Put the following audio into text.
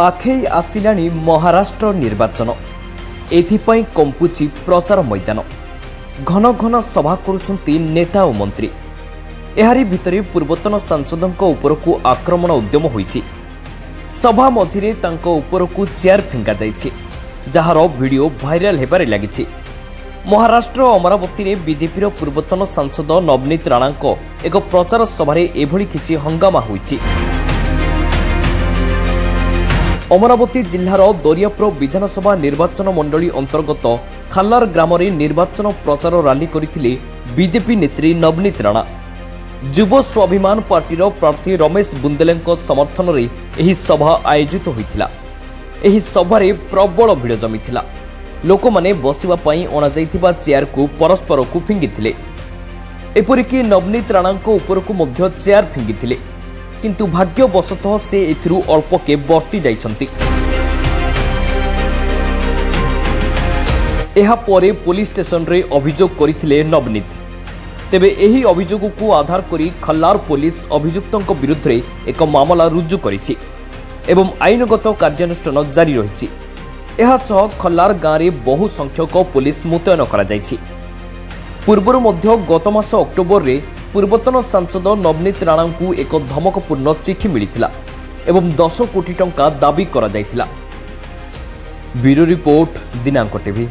पाखई आसिलाणी महाराष्ट्र निर्वाचन एथिपाई कंपुची प्रचार मैदान घन घन सभा करुछंती नेता और मंत्री एहारी भितरे पूर्वतन सांसदों उपरकू आक्रमण उद्यम होईछि। सभा मझिरे तांको उपरकू चेयर फिंगा जाइछि जार वीडियो भाइराल हेबारे लागिछि। महाराष्ट्र अमरावती रे बीजेपी पूर्वतन सांसद नवनीत राणांको एक प्रचार सभारे एभली किछि हंगामा होईछि। अमरावती जिल्लार दरियापुर विधानसभा निर्वाचन मंडली अंतर्गत खालार ग्राम निर्वाचन प्रचार रैली करथिले बीजेपी नेत्री नवनीत राणा। युव स्वाभिमान पार्टीर प्रार्थी रमेश बुंदेलेंको समर्थन रे एही सभा आयोजित होइतिला। एही सभारे प्रबल भिड़ जमिथिला। लोक माने बसिबा पई अणा जाइथिबा चेयर को परस्पर को फिंगिथिले। एपरिकी नवनीत राणांको उपरकू मध्य चेयर फिंगिथिले किंतु भाग्यवशतः से एथिरु अल्पके बर्ती जाइछंती। एहा परे पुलिस स्टेशन रे अभियोग करिथिले नवनीत। तेबे एही अभियोग को आधार करी खल्लार पुलिस अभियुक्तों विरुद्ध रे एक मामला रुजु करिछि एवं आईनगत कार्यानुष्ठान जारी रहिछि। एहा सह खल्लार गाँव में बहु संख्यक पुलिस मुतयन करा जाइछि। पूर्वरु मध्य गत मास अक्टोबर रे पूर्वतन सांसद नवनीत राणा को एक धमकपूर्ण चिठी मिलिथिला एवं 10 कोटी टंका दाबी करा जाइथिला। ब्यूरो रिपोर्ट दिनांक टीवी।